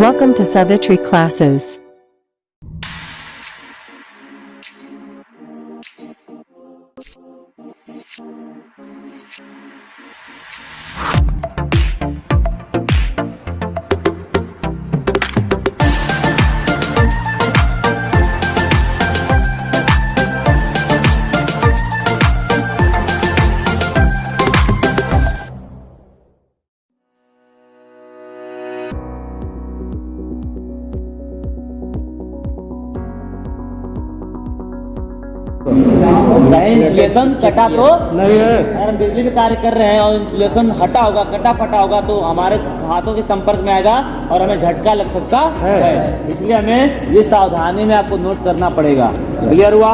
Welcome to Savitri classes. Insulation कटा तो नहीं है। अगर हम बिजली में कार्य कर रहे हैं और इंसुलेशन हटा होगा, कटा फटा होगा तो हमारे हाथों के संपर्क में आएगा और हमें झटका लग सकता है। इसलिए हमें ये सावधानी में आपको नोट करना पड़ेगा। क्लियर हुआ?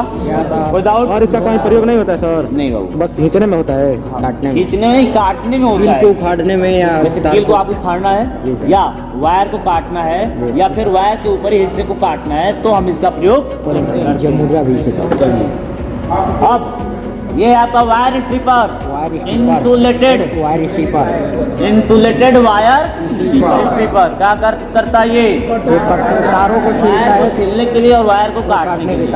विदाउट और इसका कोई प्रयोग नहीं होता है सर? नहीं बाबू, बस खींचने में होता है, काटने में, खींचने में, काटने में होता है। उखाड़ने में या कील को आपको उखाड़ना है या वायर को काटना है या फिर वायर के ऊपरी हिस्से को काटना है तो हम इसका प्रयोग करेंगे। अब ये आपका wire stripper, insulated wire stripper क्या करता है? ये तारों को छीलने के लिए और वायर को काटने के लिए।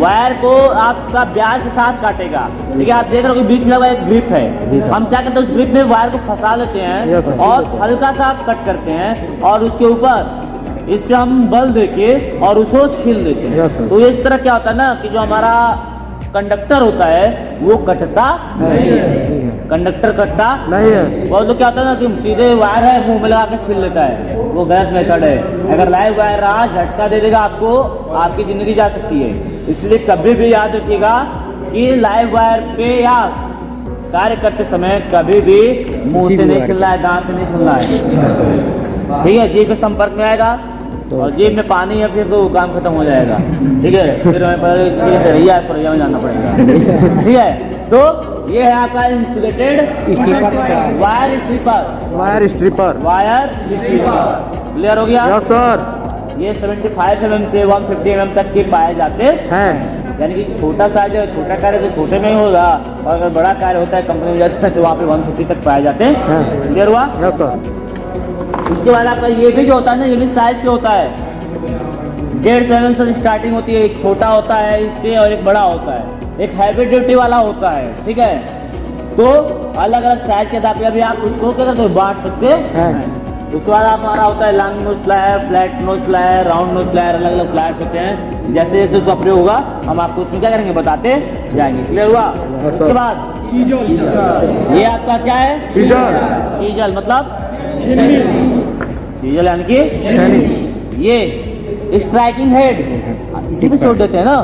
वायर को आपका ब्याज के साथ काटेगा। ठीक है, आप देख रहे हो कि बीच में एक ग्रिप है, हम क्या करते हैं उस ग्रिप में वायर को फंसा लेते हैं और हल्का सा कट करते हैं और उसके ऊपर इस पे हम बल देके और उसको छील देते हैं। तो इस तरह क्या होता है ना कि जो हमारा कंडक्टर होता है वो कटता नहीं है, कंडक्टर कटता नहीं है। बहुत लोग क्या होता है ना कि सीधे वायर है मुंह में लगा के छील लेता है, वो गलत मेथड है। अगर लाइव वायर रहा झटका दे देगा आपको, आपकी जिंदगी जा सकती है। इसलिए कभी भी याद रखिएगा कि लाइव वायर पे या कार्य करते समय कभी भी मुंह से नहीं छीलना है, दांत से नहीं छीलना है। ठीक है, जीभ के संपर्क में आएगा और जेब में पानी है फिर तो काम खत्म हो जाएगा। ठीक है, फिर हमें रैया में जाना पड़ेगा। ठीक है, तो ये है आपका इंसुलेटेड वायर स्ट्रिपर। क्लियर हो गया? Yes sir. ये 75 mm से 150 mm तक के पाए जाते हैं। यानी कि छोटा साइज है, छोटा कार्य तो छोटे में ही होगा और अगर बड़ा कार्य होता है कंपनी में जाता है तो वहाँ पे 150 तक पाए जाते हैं। क्लियर हुआ? Yes sir. उसके बाद आपका ये भी जो होता है ना, ये भी साइज पे होता है। 1.5 mm से स्टार्टिंग होती है, एक छोटा होता है इससे और एक बड़ा होता है, एक हैवी ड्यूटी वाला होता है। ठीक है, तो अलग अलग साइज के आधार पे अभी आप उसको क्या करते हैं, बांट सकते हैं। उसके बाद हमारा होता है long nose plier, flat knows plier, round knows plier, अलग अलग प्लायर्स होते हैं। जैसे जैसे उसका प्रयोग होगा हम आपको उसमें क्या करेंगे बताते जाएंगे। क्लियर हुआ? उसके बाद ये आपका क्या है? चीजल मतलब चीजल यानी कि ये स्ट्राइकिंग हेड, इसी पे छोड़ देते हैं ना।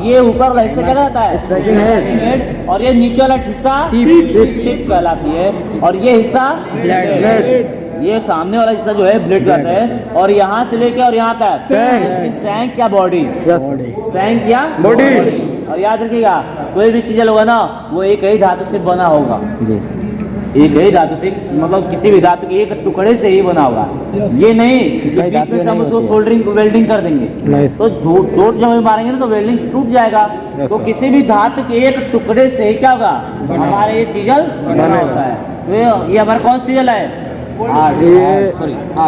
ये ऊपर वाला हिस्सा क्या रहता है? Striking head. और ये नीचे वाला हिस्सा टिप कहलाती है और ये हिस्सा ब्लेड। ये सामने वाला हिस्सा जो है ब्लेड कहता है और यहाँ से लेके और यहाँ तक सैंक या बॉडी, सैंक या बॉडी। और याद रखिएगा कोई भी चीजल होगा ना वो एक ही धातु से बना होगा, एक ही धातु से, मतलब किसी भी धातु के एक टुकड़े से ही बना होगा। ये नहीं हम उसको सोल्डरिंग वेल्डिंग कर देंगे तो चोट जब हम मारेंगे ना तो वेल्डिंग टूट जाएगा। तो किसी भी धातु के एक टुकड़े से ही क्या होगा हमारे ये चीजल बना होता है। तो ये हमारा कौन चीजल है?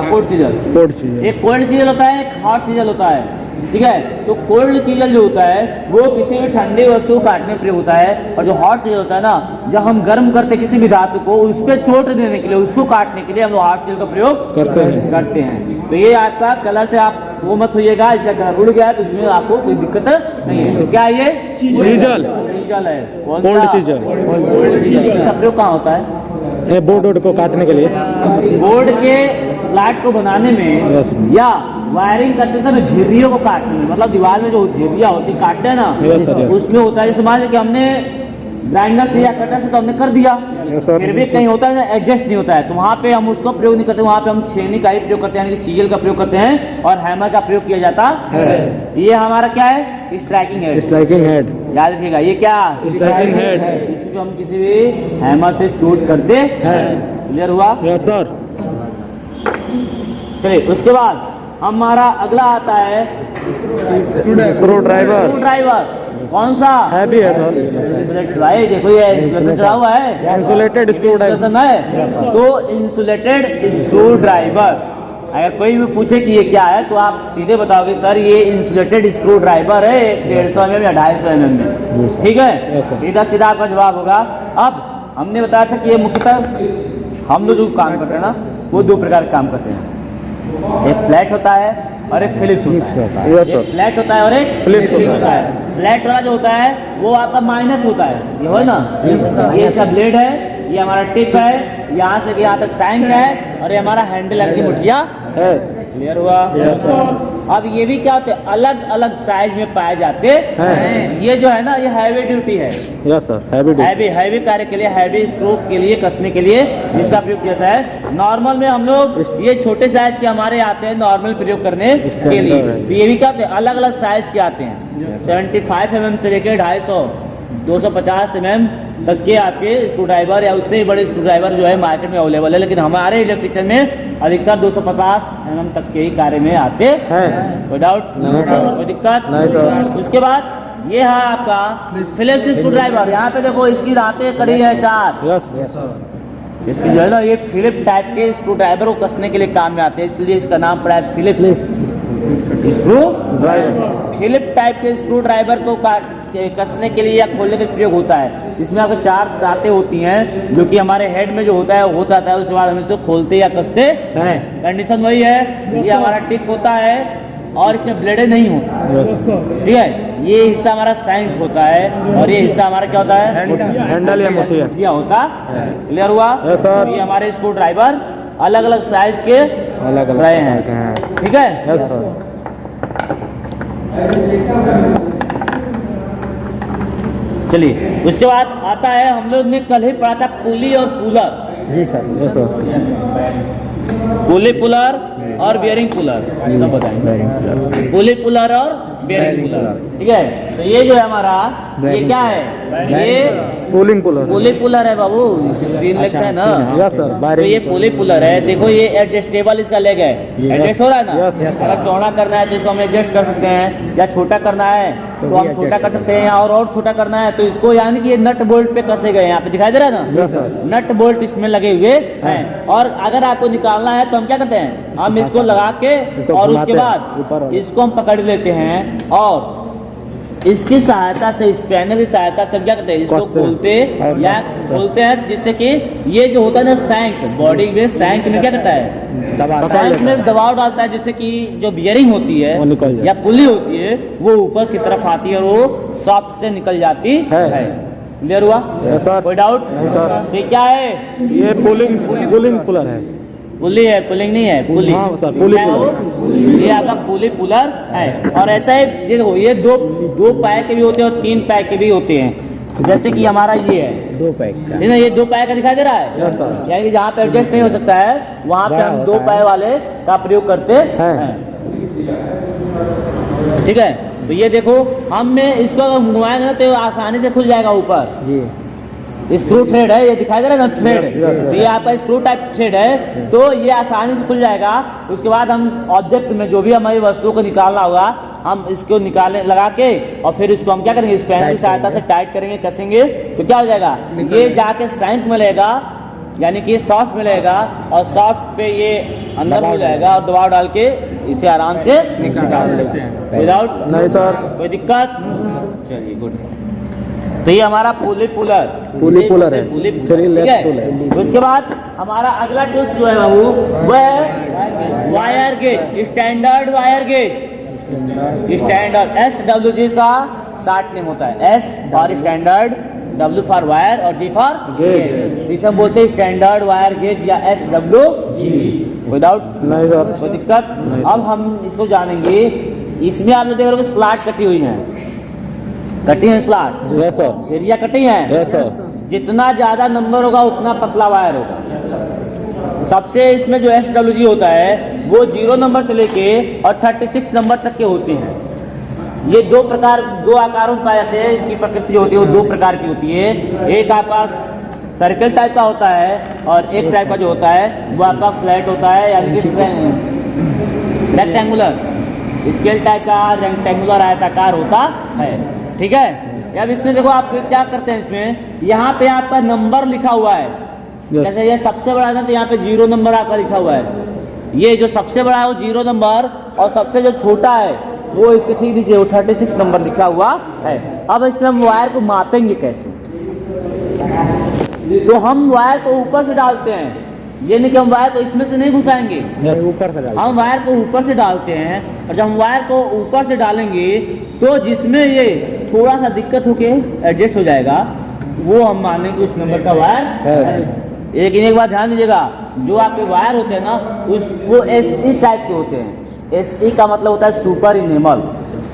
Cold chisel. एक कोल्ड चीजल होता है, एक हॉट चीजल होता है। ठीक है, तो कोल्ड चीजल जो होता है वो किसी भी ठंडी वस्तु को काटने के लिए होता है और जो हॉट चीजल होता है ना, जब हम गर्म करते किसी भी धातु को उस पर चोट देने के लिए, उसको काटने के लिए हम हॉट चीजल का प्रयोग करते हैं। तो ये आपका कलर से आप वो मत होइएगा, इसका कलर उड़ गया तो उसमें आपको कोई दिक्कत नहीं है। तो क्या ये चीजल है? Cold chisel. इसका प्रयोग कहाँ होता है? बोर्ड को काटने के लिए, बोर्ड के स्लैट को बनाने में या वायरिंग करते समय झिर्रियों को काटने में, मतलब दीवार में जो झिर्रियाँ होती है काटते हैं ना उसमें होता है। जैसे मान लीजिए कि हमने ग्राइंडर से या कटर से तो हमने कर दिया, फिर भी कहीं होता है एडजस्ट नहीं होता है तो वहाँ पे हम उसका प्रयोग नहीं करते, वहाँ पे हम छेनी का ही प्रयोग करते हैं, यानी कि चीजल का प्रयोग करते हैं और हैमर का प्रयोग किया जाता है। ये हमारा क्या है? Striking head. याद रखिएगा ये क्या? Striking head. इसी पे हम किसी भी हैमर से चोट करते हैं। क्लियर हुआ? Yes sir. चलिए उसके बाद हमारा अगला आता है स्क्रू ड्राइवर। कौन सा? हैवी है सर। भाई देखो ये चढ़ा हुआ है, इंसुलेटेड स्क्रू ड्राइवर है। तो इंसुलेटेड स्क्रू ड्राइवर अगर कोई भी पूछे कि ये क्या है तो आप सीधे बताओगे सर ये इंसुलेटेड स्क्रू ड्राइवर है 150 mm या 250 mm में, ठीक है। सीधा सीधा आपका जवाब होगा। अब हमने बताया था कि ये मुख्यतः हम लोग जो काम करते हैं ना वो दो प्रकार के काम करते हैं, एक फ्लैट होता है और एक फिलिप्स होता है। एक फ्लैट होता है और एक फिलिप्स होता है। फ्लैट वाला जो होता है वो आपका माइनस होता है, ये हो ना, ये इसका ब्लेड है, ये हमारा टिप है, यहाँ से यहाँ तक सैंक है और ये हमारा हैंडल है, मुठिया है। क्लियर हुआ? अब ये भी क्या होते हैं, अलग अलग साइज में पाए जाते हैं। ये जो है ना ये हैवी ड्यूटी है, यस सर, हैवी कार्य के लिए, हैवी स्क्रू के लिए, कसने के लिए इसका प्रयोग किया जाता है। नॉर्मल में हम लोग ये छोटे साइज के हमारे आते हैं नॉर्मल प्रयोग करने के लिए। तो ये भी क्या होते हैं, अलग अलग साइज के आते हैं। 75 mm से लेकर 250 250 mm तक के आपके स्क्रू ड्राइवर या उससे बड़े स्क्रू ड्राइवर जो है मार्केट में अवेलेबल है, लेकिन हमारे इलेक्ट्रिशियन में अधिकतर 250 mm तक के ही कार्य में आते हैं। कोई डाउट? कोई दिक्कत? उसके बाद ये है आपका फिलिप्स स्क्रू ड्राइवर। यहाँ पे देखो इसकी दांतें कड़ी है 4। इसकी जो है ना ये फिलिप टाइप के स्क्रू ड्राइवर को कसने के लिए काम में आते हैं, इसलिए इसका नाम पड़ा है Phillips screwdriver. Phillip type के स्क्रू ड्राइवर को कसने के लिए या खोलने के लिए प्रयोग होता है। इसमें आपको 4 दांतें होती हैं जो कि हमारे हेड में जो होता है वो होता है, उसके बाद हम इसको खोलते या कसते हैं। कंडीशन वही है, ये हमारा टिप होता है और इसमें ब्लेडें नहीं होती, ठीक है। ये हिस्सा हमारा सैंक होता है और ये हिस्सा हमारा क्या होता है, हैंडल या मुठिया होता है। क्लियर हुआ? ये हमारे स्क्रू ड्राइवर अलग अलग साइज के अलग रहे हैं, ठीक है। चलिए उसके बाद आता है, हम लोग ने कल ही पढ़ा था पुली और पुलर। जी सर, पुली पुलर और बियरिंग पुलर, सब बताएंगे। पुली पुलर और बियरिंग पुलर, ठीक है। तो ये जो है हमारा ये क्या है, ये पुलिंग पुलर, पुली पुलर है बाबू, 3 लेग है ना। यस सर, तो ये पुली पुलर है। देखो ये एडजस्टेबल इसका लेग है, एडजस्ट हो रहा है ना। अगर चौड़ा करना है तो इसको हम एडजस्ट कर सकते हैं, या छोटा करना है तो हम छोटा कर सकते हैं, और छोटा करना है तो इसको, यानी कि ये नट बोल्ट पे कसे गए, यहाँ पे दिखाई दे रहा है ना, नट बोल्ट इसमें लगे हुए हैं। और अगर आपको निकालना है तो हम क्या करते हैं, हम इसको लगा के और उसके बाद इसको हम पकड़ लेते हैं और इसकी सहायता से, स्पैनर की सहायता से क्या करते हैं, इसको खोलते या खोलते हैं, जिससे कि ये जो होता है ना सैंक, बॉडी में सैंक में क्या करता है, सैंक में दबाव डालता है, जिससे कि जो बियरिंग होती है या पुली होती है वो ऊपर की तरफ आती है और वो सॉफ्ट से निकल जाती है। क्लियर हुआ? कोई डाउट? ये क्या है, ये पुलिंग पुलर है। पुली है, पुलिंग नहीं है, पुली। पुली पुलर, ये आपका पुली पुलर है। और ऐसा ही देखो, ये दो पैर के भी होते हैं और 3 पैर के भी होते हैं। जैसे कि हमारा ये है 2 पैर का, ठीक है, ये 2 पैर का दिखाई दे रहा है, यानी कि जहाँ पे एडजस्ट नहीं हो सकता है वहाँ पे हम 2 पैर वाले का प्रयोग करते हैं, ठीक है। तो ये देखो, हमने इसको घुमाएंगे तो आसानी से खुल जाएगा ऊपर जी। स्क्रू थ्रेड है, ये दिखाई दे रहा है ना थ्रेड, तो ये आपका स्क्रू टाइप थ्रेड है, तो ये आसानी से खुल जाएगा। उसके बाद हम ऑब्जेक्ट में जो भी हमारी वस्तुओं को निकालना होगा, हम इसको निकालने लगा के और फिर इसको हम क्या करेंगे, स्पैनर की सहायता से टाइट करेंगे, कसेंगे, तो क्या हो जाएगा, ये जाके सैंक मिलेगा, यानी कि सॉफ्ट मिलेगा और सॉफ्ट पे ये अंदर हो जाएगा और दबाव डाल के इसे आराम से निकाल सकते हैं विदाउट, नहीं सर कोई दिक्कत। चलिए गुड। तो ये हमारा पुली पुलर है, ठीक है। उसके बाद हमारा अगला टूल्स जो है बाबू वो है wire gauge, standard wire gauge. Standard SWG का शॉर्ट नेम होता है, S और स्टैंडर्ड, W फॉर वायर और G फॉर गेज। इसे हम बोलते हैं स्टैंडर्ड वायर गेज या SWG। विदाउट नहीं सर, कोई दिक्कत। अब हम इसको जानेंगे। इसमें आप लोग देख रहे हो स्लॉट कटी हुई है, कटी है स्लॉट, यस सर, सीरिया कटी है, यस सर। जितना ज्यादा नंबर होगा उतना पतला वायर होगा। सबसे इसमें जो SWG होता है वो 0 नंबर से लेके और 36 नंबर तक के होते हैं। ये 2 आकारों में पाए जाते हैं। इसकी प्रकृति जो होती है वो 2 प्रकार की होती है। एक आपका सर्कल टाइप का होता है और एक टाइप का जो होता है वो आपका फ्लैट होता है, यानी कि रेक्टेंगुलर, स्केल टाइप का रेक्टेंगुलर आयताकार होता है, ठीक है। अब इसमें देखो आप क्या करते हैं, इसमें यहाँ पे आपका नंबर लिखा हुआ है, जैसे ये सबसे बड़ा है तो यहाँ पे 0 नंबर आपका लिखा हुआ है, ये जो सबसे बड़ा है वो 0 नंबर और सबसे जो छोटा है वो इसके ठीक नीचे वो 36 नंबर लिखा हुआ है। अब इसमें हम वायर को मापेंगे कैसे, तो हम वायर को ऊपर से डालते हैं, ये नहीं कि हम वायर को इसमें से नहीं घुसाएंगे, ऊपर से डाल, हम वायर को ऊपर से डालते हैं। और जब हम वायर को ऊपर से डालेंगे तो जिसमें ये थोड़ा सा दिक्कत होके एडजस्ट हो जाएगा वो हम मानेंगे उस नंबर का वायर है। लेकिन एक बात ध्यान दीजिएगा, जो आपके वायर होते हैं ना वो SE टाइप के होते हैं। SE का मतलब होता है सुपर इनेमल,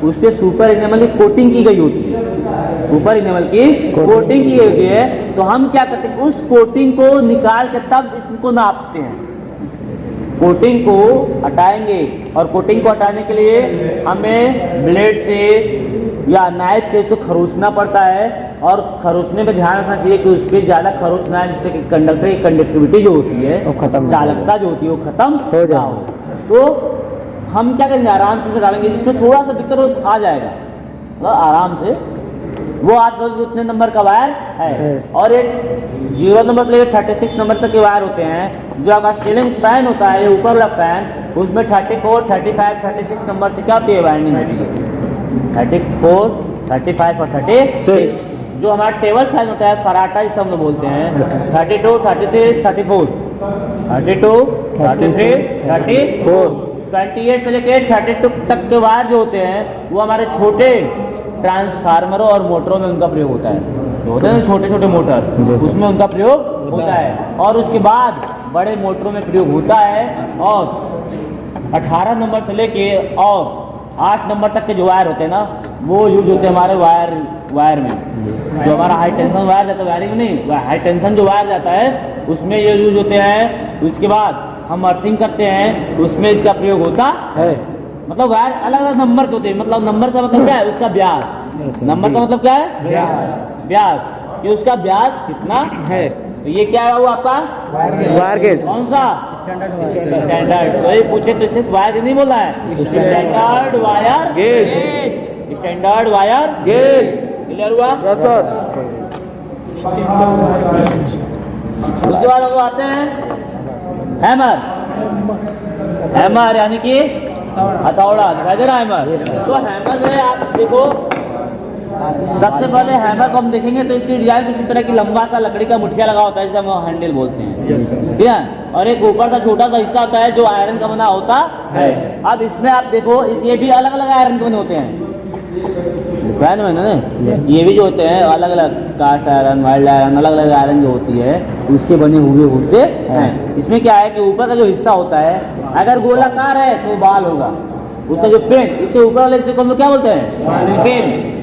उस पर सुपर इनेमल की कोटिंग की गई होती है, सुपर इनेमल की कोटिंग की गई होती है। तो हम क्या करते हैं, उस कोटिंग को निकाल के तब इसको नापते हैं, कोटिंग को हटाएंगे। और कोटिंग को हटाने के लिए हमें ब्लेड से या नाइफ से इसको खरोचना पड़ता है। और खरोचने में ध्यान रखना चाहिए कि उस पर ज़्यादा खरोचना है जिससे कि कंडक्टर की कंडक्टिविटी जो होती है, चालकता जो होती है वो खत्म हो जाए। तो हम क्या करेंगे, आराम से डालेंगे, जिसमें थोड़ा सा दिक्कत आ जाएगा, मतलब आराम से वो आप समझ उतने नंबर का वायर है। और एक 0 नंबर से लेकर 36 नंबर तक के वायर होते हैं। जो आपका सीलिंग फैन होता है, ऊपर वाला फैन, उसमें 34, 35, 36 नंबर से क्या होती है, वायरिंग होती है 34, 35 और 36। जो हमारा टेबल फैन होता है, फराटा जिसे हम लोग बोलते हैं, 32, 33, 34, 32, 33, 34, 28 से लेकर 32 तक के वायर जो होते हैं वो हमारे छोटे ट्रांसफार्मरों और मोटरों में उनका प्रयोग होता है। जो होते हैं छोटे छोटे मोटर, उसमें उनका प्रयोग होता है। और उसके बाद बड़े मोटरों में प्रयोग होता है। और 18 नंबर से लेके और 8 नंबर तक के जो वायर होते हैं ना वो यूज होते हैं हमारे वायर में। जो हमारा हाई टेंशन वायर जाता है, वायरिंग नहीं, हाई टेंशन जो वायर जाता है उसमें ये यूज होते हैं। उसके बाद हम अर्थिंग करते हैं, उसमें इसका प्रयोग होता है। मतलब वायर अलग अलग नंबर के होते हैं। मतलब नंबर का मतलब क्या है, उसका व्यास। नंबर का मतलब क्या है, व्यास, कि उसका व्यास कितना है। तो ये क्या हुआ आपका वायर गेज, कौन सा, स्टैंडर्ड। तो ये पूछे तो सिर्फ वायर गेज नहीं बोला है, standard wire gauge, standard wire gauge. Clear हुआ? उसके बाद हम आते हैं हैमर। हैमर यानी कि हथौड़ा, दिखाई दे रहा है हैमर। तो हैमर में आप देखो, सबसे पहले हैमर को हम देखेंगे तो इसकी डिजाइन किसी तरह की लंबा सा लकड़ी का मुठिया लगा होता है जिसे हम हैंडल बोलते हैं, ठीक है। और एक ऊपर सा छोटा सा हिस्सा होता है जो आयरन का बना होता है। अब इसमें आप देखो, ये भी अलग अलग आयरन के बने होते हैं, फैन में ना, ये भी जो होते हैं अलग अलग, कास्ट आयरन, वाइल्ड आयरन, अलग अलग आयरन जो होती है उसके बने हुए होते हैं। इसमें क्या है कि ऊपर का जो हिस्सा होता है अगर गोलाकार है तो बाल होगा, उसका जो पेन, इससे ऊपर वाले हिस्से को हम लोग क्या बोलते हैं, पेन।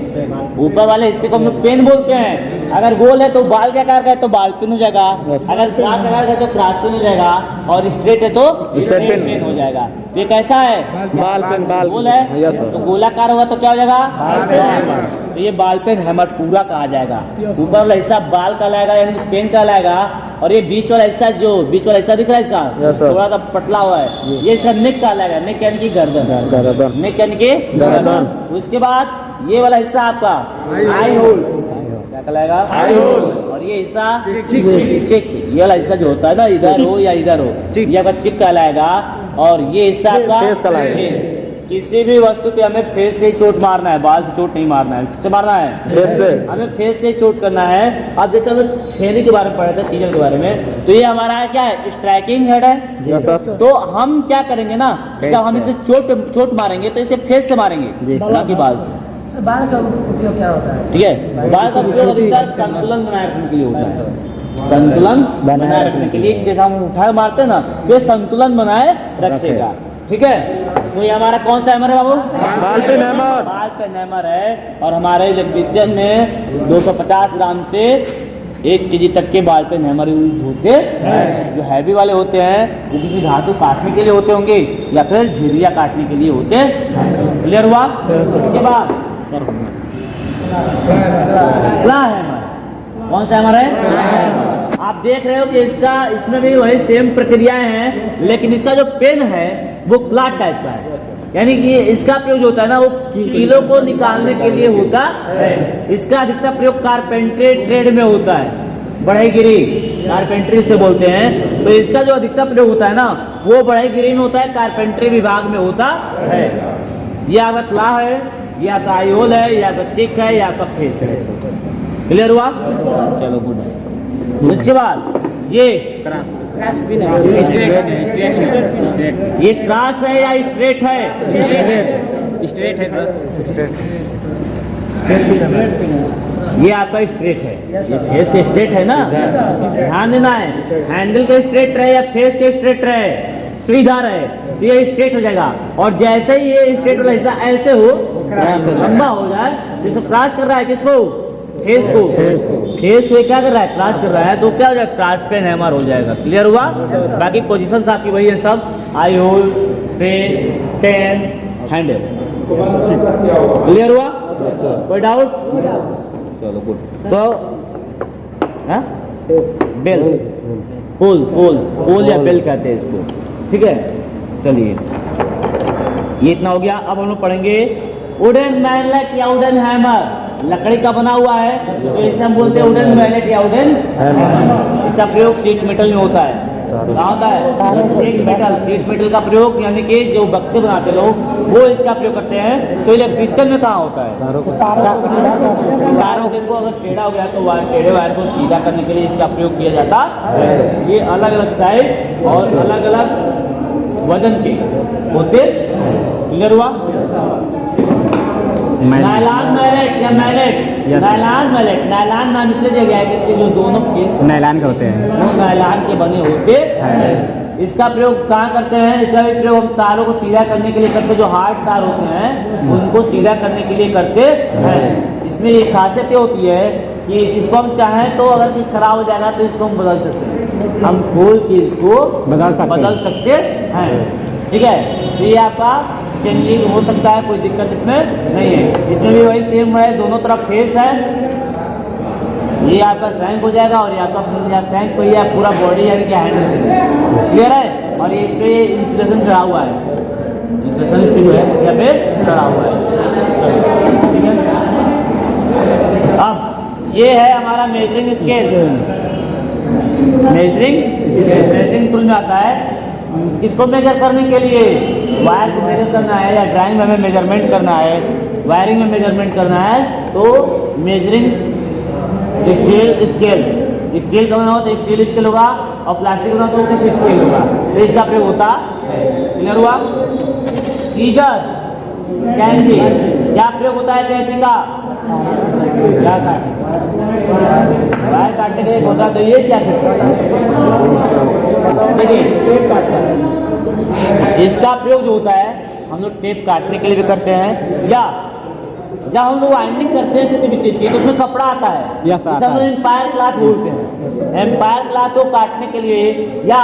ऊपर वाले हिस्से को हम लोग पेन बोलते हैं। अगर गोल है तो बाल के आकार का है तो बाल पेन हो जाएगा, अगर क्रॉस आकार का है तो क्रॉस पेन हो जाएगा, और स्ट्रेट है तो स्ट्रेट पेन हो जाएगा। ये कैसा है, बाल पेन। बाल गोल है तो गोलाकार होगा तो क्या हो जाएगा, तो ये बाल पेन हैमर पूरा कहा जाएगा। ऊपर वाला हिस्सा बाल कहलाएगा यानी पेन कहलाएगा, और ये बीच वाला हिस्सा, जो बीच वाला हिस्सा दिख रहा है इसका थोड़ा सा पतला हुआ है, ये इसका नेक कहलाएगा। नेक यानी कि गर्दन, नेक यानी कि गर्दन। उसके बाद ये वाला हिस्सा आपका आई होल, क्या कहलाएगा, आई होल। और ये हिस्सा चिक, ये वाला हिस्सा जो होता है ना, इधर हो या इधर हो, ये आपका चिक कहलाएगा। और ये हिस्सा आपका फेस कहलाएगा। किसी भी वस्तु पे हमें फेस से चोट मारना है, बाल से चोट नहीं मारना है। किससे मारना है, फेस से। हमें फेस से चोट करना है। अब जैसे हम छेनी के बारे में पढ़े थे, चीजल के बारे में, तो ये हमारा क्या है, स्ट्राइकिंग हेड है। तो हम क्या करेंगे ना, जब हम इसे चोट मारेंगे तो इसे फेस से मारेंगे, ना कि बाल से। बाल का उपयोग क्या होता है, ठीक है, बाल का उपयोग अधिकतर संतुलन बनाए रखने के लिए होता है। संतुलन बनाए रखने के लिए, जैसे हम उठा मारते हैं ना, तो ये संतुलन बनाए रखेगा। ठीक है, तो ये हमारा कौन सा हैमर है बाबू, बाल पेन हैमर। बाल पेन हैमर है। और हमारे इलेक्ट्रीशियन में 250 ग्राम से 1 केजी तक के बाल पेन हैमर यूज होते हैं। जो हैवी वाले होते हैं वो किसी धातु काटने के लिए होते होंगे या फिर झिरिया काटने के लिए होते हैं। क्लियर हुआ? उसके बाद क्या हैमर, कौन सा हैमर है, आप देख रहे हो कि इसमें भी वही सेम प्रक्रियाएं हैं, लेकिन इसका जो पेन है वो फ्लैट टाइप का है। यानी कि इसका प्रयोग जो होता है ना वो कीलों को निकालने के लिए होता है। इसका अधिकतर प्रयोग कारपेंटरी ट्रेड में होता है, बढ़ईगिरी, कारपेंट्री से बोलते हैं। तो इसका जो अधिकतर प्रयोग होता है ना वो बढ़ई गिरी में होता है, कारपेंट्री विभाग में होता है। ये आपका क्ला है, ये आपका आयोल है, ये आपका चिक है, ये आपका फेस है। क्लियर हुआ? चलो गुड। इसके बाद ये क्रॉस है या स्ट्रेट है? स्ट्रेट है ये आपका स्ट्रेट है, ये फेस स्ट्रेट है ना, ध्यान देना है। हैंडल के स्ट्रेट रहे या फेस के स्ट्रेट रहे, सीधा रहे तो ये स्ट्रेट हो जाएगा। और जैसे ही ये स्ट्रेट वाला हिस्सा ऐसे हो लंबा हो जाए तो इसको क्रॉस कर रहा है, किसको? फेस को। फेस को क्या कर रहा है? क्रॉस कर रहा है, तो क्या हो जाएगा? क्रॉस पेन हैमर हो जाएगा। क्लियर हुआ? बाकी पोजीशंस आपकी वही है सब, eye hole, face, pen, handle. Clear हुआ? कोई डाउट? चलो गुड। तो बेल, पोल पोल पोल या बेल कहते हैं इसको, ठीक है। चलिए ये इतना हो गया। अब हम लोग पढ़ेंगे वुडन मैनलेट या वुडन हैमर। लकड़ी का बना हुआ है तो इसे हम बोलते हैं वुडन मैनलेट या वुडन हैमर। इसका प्रयोग शीट मेटल में होता है। कहाँ होता है? Sheet metal. शीट मेटल का प्रयोग यानी कि जो बक्से बनाते लोग वो इसका प्रयोग करते हैं। तो इलेक्ट्रिशियन में कहाँ होता है? तारों को अगर टेढ़ा हो गया तो टेढ़े वायर को सीधा करने के लिए इसका प्रयोग किया जाता है। ये अलग अलग साइज और अलग अलग वजन के होते। क्लियर हुआ? नायलॉन मैलेट या मैलेट, नायलॉन मैलेट, नायलॉन नाम इसलिए दिया गया है कि इसके जो दोनों फेस नायलॉन के होते हैं, वो नायलॉन के बने होते हैं। इसका प्रयोग कहाँ करते हैं? इसका भी प्रयोग हम तारों को सीधा करने के लिए करते हैं। जो हार्ड तार होते हैं उनको सीधा करने के लिए करते हैं। इसमें एक खासियत ये होती है कि इसको हम चाहें तो अगर खराब हो जाएगा तो इसको हम बदल सकते हैं, हम खोल के इसको बदल सकते हैं। ठीक है, तो ये आपका चेंजिंग हो सकता है, कोई दिक्कत इसमें नहीं है। इसमें भी वही सेम है, दोनों तरफ फेस है। ये आपका सैंक हो जाएगा और ये आपका सैंक को ये पूरा बॉडी यानी कि हैंडल। क्लियर है? और ये इस पे इंसुलेशन चढ़ा हुआ है, इंसुलेशन इस पे यहाँ पे चढ़ा हुआ है। ठीक है, अब ये है हमारा मेजरिंग स्केल। मेजरिंग टूल में आता है। किसको मेजर करने के लिए? वायर को मेजर करना है या ड्राइंग में हमें मेजरमेंट करना है, वायरिंग में मेजरमेंट करना है तो मेजरिंग स्टील स्केल। स्टील का बना हो तो स्टील स्केल होगा और प्लास्टिक बना तो सिर्फ स्केल होगा। तो इसका प्रयोग होता है। क्लियर हुआ? सीजर, कैंची, क्या प्रयोग होता है कैंची का? क्या वायर काटने के लिए होता तो ये क्या इसका प्रयोग जो होता है हम लोग टेप काटने के लिए भी करते हैं, या जब हम लोग वाइंडिंग करते हैं किसी भी चीज की तो उसमें कपड़ा आता है, जिसे हम लोग एम्पायर क्लॉथ बोलते हैं। एम्पायर क्लॉथ को काटने के लिए या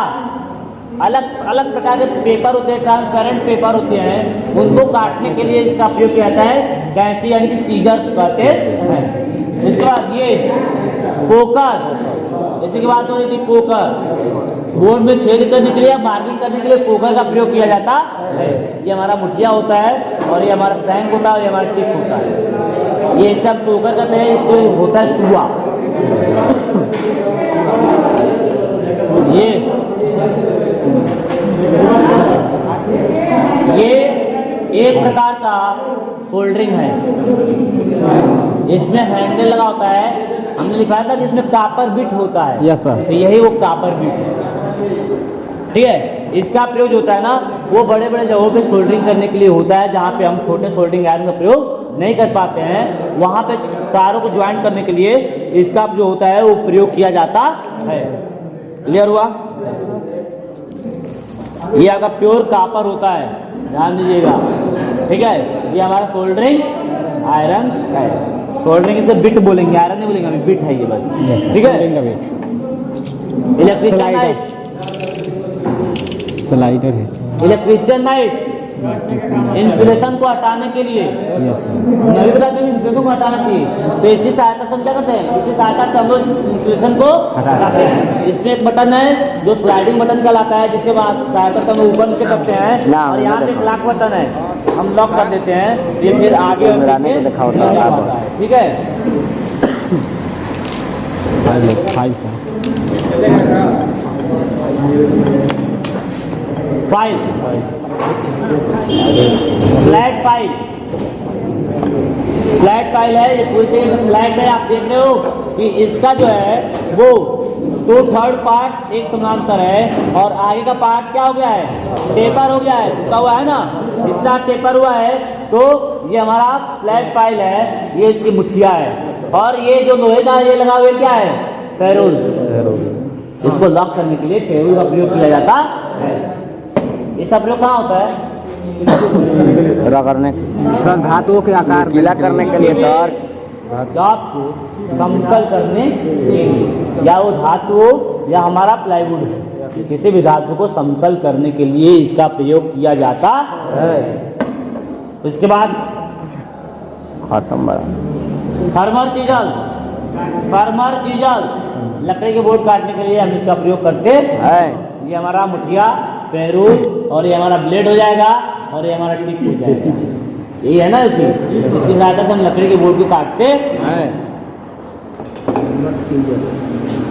अलग अलग प्रकार के पेपर होते हैं, ट्रांसपेरेंट पेपर होते हैं, उनको काटने के लिए इसका प्रयोग किया जाता है कैंची यानी कि सीजर कहते हैं। इसके बाद ये पोकर, इसी की बात हो रही थी। पोकर बोर्ड में छेद करने के लिए या मार्किंग करने के लिए पोकर का प्रयोग किया जाता है। ये हमारा मुठिया होता है और ये हमारा सैंक होता है और ये हमारा टिप होता है। ये सब पोकर कहते हैं, इसको होता है सुआ। ये एक प्रकार का फोल्डरिंग है। इसमें हैंडल लगा होता है। हमने लिखा था कि इसमें कापर बिट होता है। Yes sir. तो यही वो कापर बिट है। ठीक है, इसका प्रयोग जो होता है ना वो बड़े बड़े जगहों पे सोल्डरिंग करने के लिए होता है, जहाँ पे हम छोटे सोल्डरिंग आयरन का प्रयोग नहीं कर पाते हैं। वहाँ पे तारों को ज्वाइन करने के लिए इसका जो होता है वो प्रयोग किया जाता है। क्लियर हुआ? ये आपका प्योर कापर होता है, ध्यान दीजिएगा। ठीक है, ये हमारा सोल्डरिंग आयरन है। सोल्डरिंग इसे बिट बोलेंगे, आयरन नहीं बोलेंगे, अभी बिट है ये बस। ठीक है, इलेक्ट्रिशियन नाइट, स्लाइडर है। इलेक्ट्रिशियन नाइट इंसुलेशन को हटाने के लिए, नवी बताते हैं इंसुलेशन को हटाना चाहिए। तो इसी सहायता से हम क्या करते हैं, इसी सहायता से हम लोग इंसुलेशन को हटाते हैं। इसमें एक बटन है जो स्लाइडिंग बटन कहलाता है, जिसके बाद सहायता से हम ऊपर नीचे करते हैं। और यहाँ पे एक लॉक बटन है, हम लॉक कर देते हैं, ये फिर आगे और पीछे दिखा होता है। ठीक है, file, flat file, flat file है, ये पूरी तरीके से फ्लैट है। आप देख रहे हो कि इसका जो है वो 2/3 पार्ट एक समानांतर है और आगे का पार्ट क्या हो गया है, टेपर हो गया है, झुका हुआ है ना, हिस्सा टेपर हुआ है। तो ये हमारा फ्लैट फाइल है, ये इसकी मुठिया है और ये जो लोहे का ये लगा हुआ क्या है, फेरोल। इसको लॉक करने के लिए फेरोल का प्रयोग किया जाता है। इसका प्रयोग कहाँ होता है, करने सर धातुओं के आकार गीला करने के लिए सर, जाप को समतल करने के लिए, या वो धातु हो या हमारा प्लाईवुड हो, किसी भी धातु को समतल करने के लिए इसका प्रयोग किया जाता है। उसके बाद थर्मल चीजल, थर्मल चीजल लकड़ी के बोर्ड काटने के लिए हम इसका प्रयोग करते हैं। ये हमारा मुठिया, फेरूल और ये हमारा ब्लेड हो जाएगा और ये हमारा टिप हो जाएगा। यही है ना, इसकी सहायता से हम लकड़ी के बोर्ड को काटते हैं।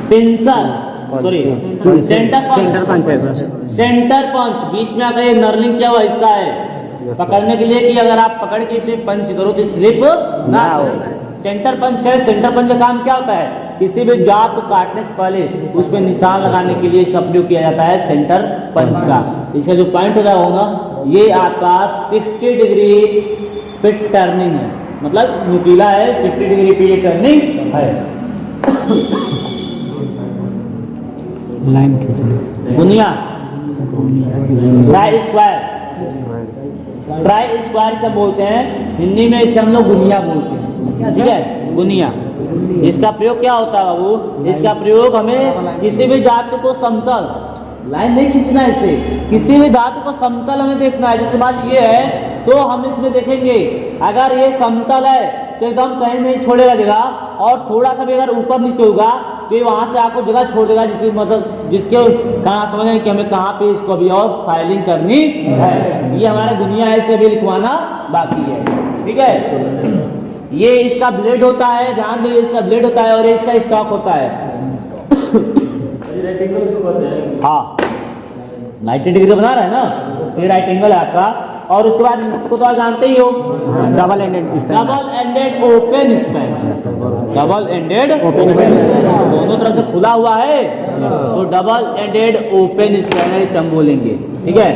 Pencil, sorry centre punch, centre punch बीच में आकर ये नर्लिंग किया हुआ हिस्सा है पकड़ने के लिए कि अगर आप पकड़ के इसे पंच करो तो स्लिप ना हो। सेंटर पंच है। सेंटर पंच का काम क्या होता है, किसी भी जात को काटने से पहले उसमें निशान लगाने के लिए इसका प्रयोग किया जाता है सेंटर पंच का। इसका जो पॉइंट होता होगा ये आपका 60 डिग्री पे टर्निंग है, मतलब नुकीला है, 60 डिग्री पे ये टर्निंग है। गुनिया, ट्राई स्क्वायर, ट्राई स्क्वायर से बोलते हैं, हिंदी में इसे हम लोग गुनिया बोलते हैं, ठीक है, गुनिया। इसका प्रयोग क्या होता है बाबू, इसका प्रयोग हमें किसी भी धातु को समतल, लाइन नहीं खींचना है इसे, किसी भी धातु को समतल हमें देखना है। जैसे मान ये है तो हम इसमें देखेंगे अगर ये समतल है तो एकदम कहीं नहीं छोड़ेगा जगह, और थोड़ा सा भी अगर ऊपर नीचे होगा तो ये वहां से आपको जगह छोड़ देगा, जिसके मतलब जिसके कहाँ समझेंगे कि हमें कहाँ पे इसको अभी और फाइलिंग करनी है। ये हमारा दुनिया है, इसे भी लिखवाना बाकी है, ठीक है। ये इसका ब्लेड होता है, ध्यान दो, ये इसका ब्लेड होता है और ये इसका स्टॉक होता है। हाँ, 90 डिग्री बना रहा है ना, ये राइट एंगल है आपका। और उसके बाद इसको तो आप जानते ही हो, double ended open span, double ended open, दोनों तरफ से खुला हुआ है तो डबल एंडेड ओपन स्पैनर इसे हम बोलेंगे, ठीक है।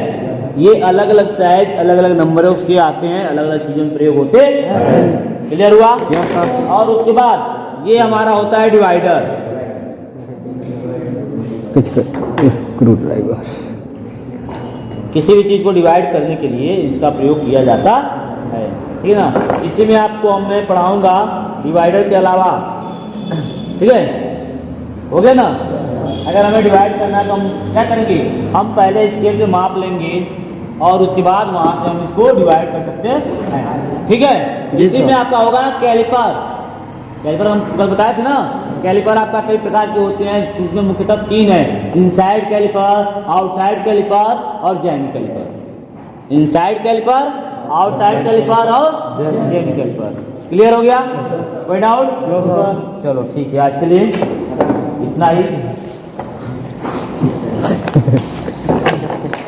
ये अलग अलग साइज, अलग अलग नंबरों के आते हैं, अलग अलग चीजों में प्रयोग होते हैं। क्लियर हुआ? और उसके बाद ये हमारा होता है डिवाइडर, स्क्रू ड्राइवर। किसी भी चीज को डिवाइड करने के लिए इसका प्रयोग किया जाता है, ठीक है ना। इसी में आपको मैं पढ़ाऊंगा डिवाइडर के अलावा, ठीक है, हो गया ना। अगर हमें डिवाइड करना है तो हम क्या करेंगे, हम पहले स्केल पे माप लेंगे और उसके बाद वहां से हम इसको डिवाइड कर सकते हैं, ठीक है। इसी में आपका होगा ना कैलिपर, कैलिपर हम कल बताए थे ना। कैलिपर आपका कई प्रकार के होते हैं, जिसमें मुख्यतः 3 है, इनसाइड कैलिपर, आउटसाइड कैलिपर और jenny caliper. Inside caliper, outside caliper और जेनी कैलिपर। क्लियर हो गया? कोई डाउट? चलो ठीक है, आज के लिए इतना ही।